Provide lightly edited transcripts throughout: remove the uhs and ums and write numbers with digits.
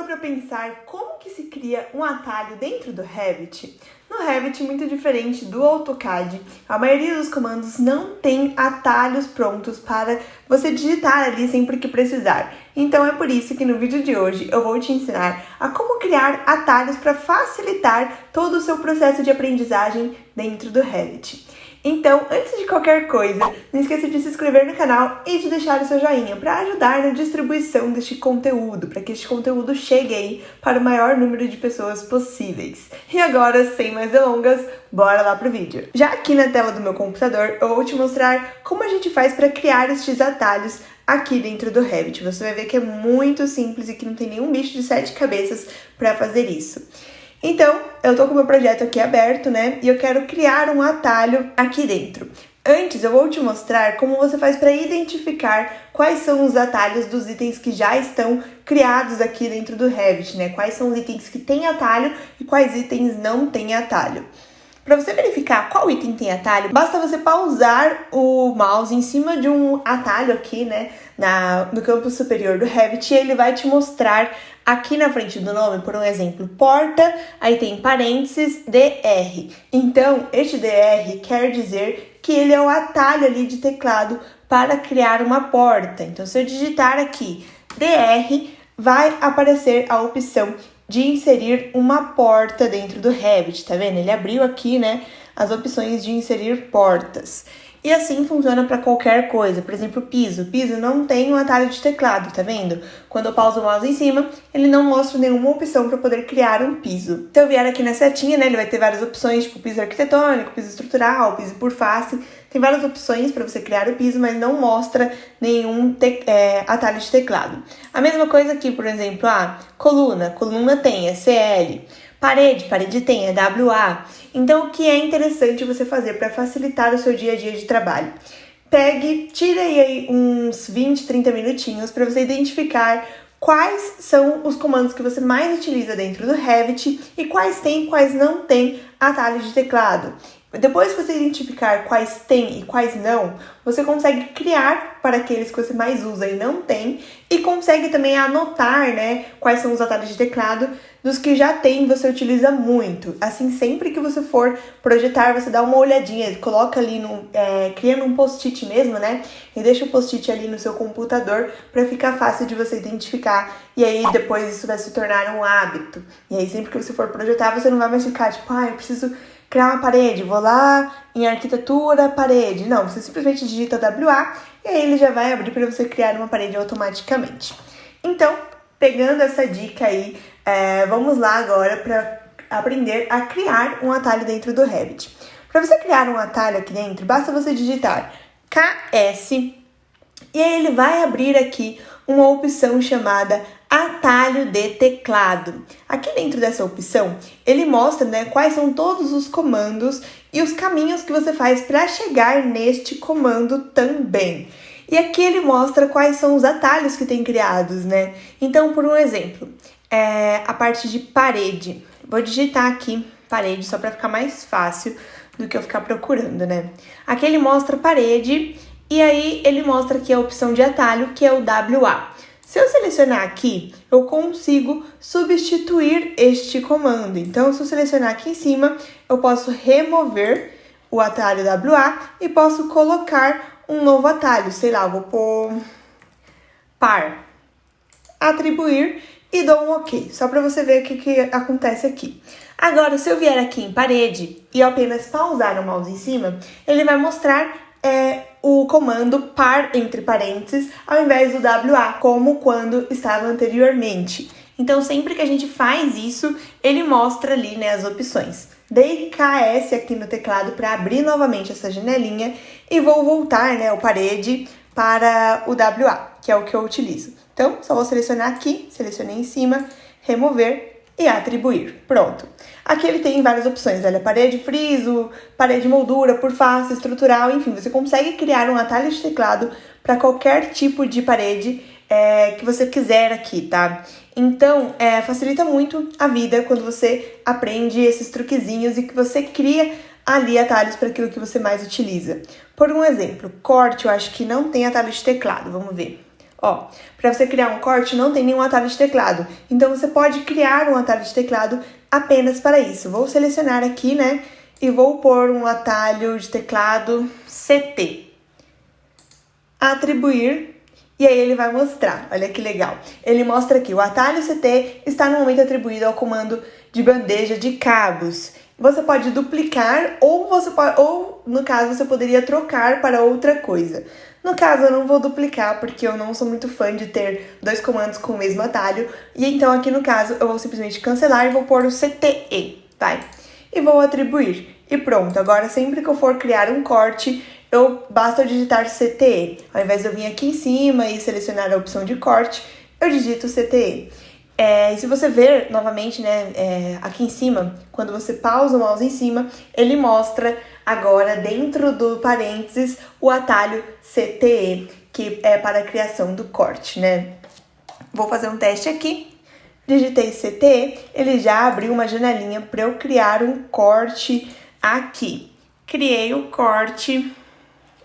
parou para pensar como que se cria um atalho dentro do Revit? No Revit, muito diferente do AutoCAD, a maioria dos comandos não tem atalhos prontos para você digitar ali sempre que precisar. Então é por isso que no vídeo de hoje eu vou te ensinar a como criar atalhos para facilitar todo o seu processo de aprendizagem dentro do Revit. Então, antes de qualquer coisa, não esqueça de se inscrever no canal e de deixar o seu joinha para ajudar na distribuição deste conteúdo, para que este conteúdo chegue aí para o maior número de pessoas possíveis. E agora, sem mais delongas, bora lá pro vídeo. Já aqui na tela do meu computador, eu vou te mostrar como a gente faz para criar estes atalhos aqui dentro do Revit. Você vai ver que é muito simples e que não tem nenhum bicho de 7 cabeças para fazer isso. Então, eu tô com o meu projeto aqui aberto, né? E eu quero criar um atalho aqui dentro. Antes, eu vou te mostrar como você faz para identificar quais são os atalhos dos itens que já estão criados aqui dentro do Revit, né? Quais são os itens que têm atalho e quais itens não têm atalho. Para você verificar qual item tem atalho, basta você pausar o mouse em cima de um atalho aqui, né, no campo superior do Revit, e ele vai te mostrar aqui na frente do nome, por um exemplo, porta, aí tem parênteses, DR. Então, este DR quer dizer que ele é o atalho ali de teclado para criar uma porta. Então, se eu digitar aqui DR, vai aparecer a opção de inserir uma porta dentro do Revit, tá vendo? Ele abriu aqui, né, as opções de inserir portas. E assim funciona para qualquer coisa. Por exemplo, piso. Piso não tem um atalho de teclado, tá vendo? Quando eu pauso o mouse em cima, ele não mostra nenhuma opção para poder criar um piso. Se eu vier aqui na setinha, né, ele vai ter várias opções, tipo piso arquitetônico, piso estrutural, piso por face. Tem várias opções para você criar o piso, mas não mostra nenhum atalho de teclado. A mesma coisa aqui, por exemplo, coluna. Coluna tem CL. Parede tem WA. Então, o que é interessante você fazer para facilitar o seu dia a dia de trabalho? Tire aí uns 20, 30 minutinhos para você identificar quais são os comandos que você mais utiliza dentro do Revit e quais tem e quais não tem atalho de teclado. Depois que você identificar quais tem e quais não, você consegue criar para aqueles que você mais usa e não tem, e consegue também anotar, né, quais são os atalhos de teclado dos que já tem e você utiliza muito. Assim, sempre que você for projetar, você dá uma olhadinha, coloca ali, cria num post-it mesmo, né, e deixa o post-it ali no seu computador para ficar fácil de você identificar, e aí depois isso vai se tornar um hábito. E aí sempre que você for projetar, você não vai mais ficar tipo, eu preciso criar uma parede, vou lá em arquitetura, parede. Não, você simplesmente digita WA e aí ele já vai abrir para você criar uma parede automaticamente. Então, pegando essa dica aí, vamos lá agora para aprender a criar um atalho dentro do Revit. Para você criar um atalho aqui dentro, basta você digitar KS e aí ele vai abrir aqui uma opção chamada atalho de teclado. Aqui dentro dessa opção, ele mostra, né, quais são todos os comandos e os caminhos que você faz para chegar neste comando também. E aqui ele mostra quais são os atalhos que tem criados, né? Então, por um exemplo, a parte de parede. Vou digitar aqui parede só para ficar mais fácil do que eu ficar procurando, né? Aqui ele mostra parede e aí ele mostra aqui a opção de atalho, que é o WA. Se eu selecionar aqui, eu consigo substituir este comando. Então, se eu selecionar aqui em cima, eu posso remover o atalho WA e posso colocar um novo atalho. Sei lá, eu vou pôr par, atribuir e dou um OK, só para você ver o que acontece aqui. Agora, se eu vier aqui em parede e eu apenas pausar o mouse em cima, ele vai mostrar o comando par entre parênteses ao invés do WA, como quando estava anteriormente. Então, sempre que a gente faz isso, ele mostra ali, né, as opções. Dei KS aqui no teclado para abrir novamente essa janelinha e vou voltar, né, o parede para o WA, que é o que eu utilizo. Então, só vou selecionar aqui, selecionei em cima, remover e atribuir. Pronto. Aqui ele tem várias opções, olha, parede friso, parede moldura, por face, estrutural, enfim, você consegue criar um atalho de teclado para qualquer tipo de parede que você quiser aqui, tá? Então, facilita muito a vida quando você aprende esses truquezinhos e que você cria ali atalhos para aquilo que você mais utiliza. Por um exemplo, corte, eu acho que não tem atalho de teclado, vamos ver. Ó, para você criar um corte não tem nenhum atalho de teclado, então você pode criar um atalho de teclado apenas para isso. Vou selecionar aqui, né, e vou pôr um atalho de teclado CT. Atribuir, e aí ele vai mostrar, olha que legal. Ele mostra aqui, o atalho CT está no momento atribuído ao comando de bandeja de cabos. Você pode duplicar ou no caso você poderia trocar para outra coisa. No caso eu não vou duplicar porque eu não sou muito fã de ter dois comandos com o mesmo atalho. E então aqui no caso eu vou simplesmente cancelar e vou pôr o CTE, vai? E vou atribuir. E pronto, agora sempre que eu for criar um corte, basta eu digitar CTE. Ao invés de eu vir aqui em cima e selecionar a opção de corte, eu digito CTE. E se você ver novamente, né, aqui em cima, quando você pausa o mouse em cima, ele mostra agora dentro do parênteses o atalho CTE, que é para a criação do corte, né? Vou fazer um teste aqui. Digitei CTE, ele já abriu uma janelinha para eu criar um corte aqui. Criei o corte,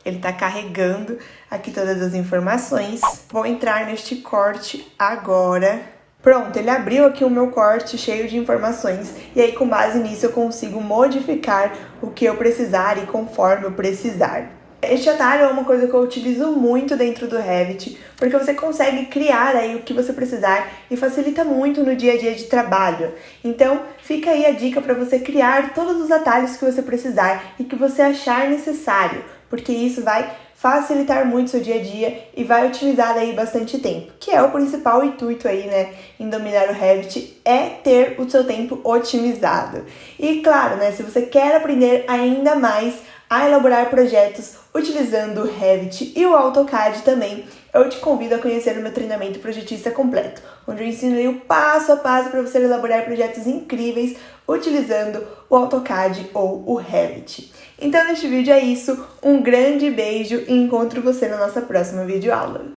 ele está carregando aqui todas as informações. Vou entrar neste corte agora. Pronto, ele abriu aqui o meu corte cheio de informações. E aí, com base nisso, eu consigo modificar o que eu precisar e conforme eu precisar. Este atalho é uma coisa que eu utilizo muito dentro do Revit, porque você consegue criar aí o que você precisar e facilita muito no dia a dia de trabalho. Então, fica aí a dica para você criar todos os atalhos que você precisar e que você achar necessário, porque isso vai facilitar muito seu dia a dia e vai otimizar aí bastante tempo, que é o principal intuito aí, né, em dominar o Revit, é ter o seu tempo otimizado. E claro, né, se você quer aprender ainda mais a elaborar projetos utilizando o Revit e o AutoCAD também, eu te convido a conhecer o meu treinamento projetista completo, onde eu ensino aí o passo a passo para você elaborar projetos incríveis utilizando o AutoCAD ou o Revit. Então neste vídeo é isso, um grande beijo e encontro você na nossa próxima videoaula.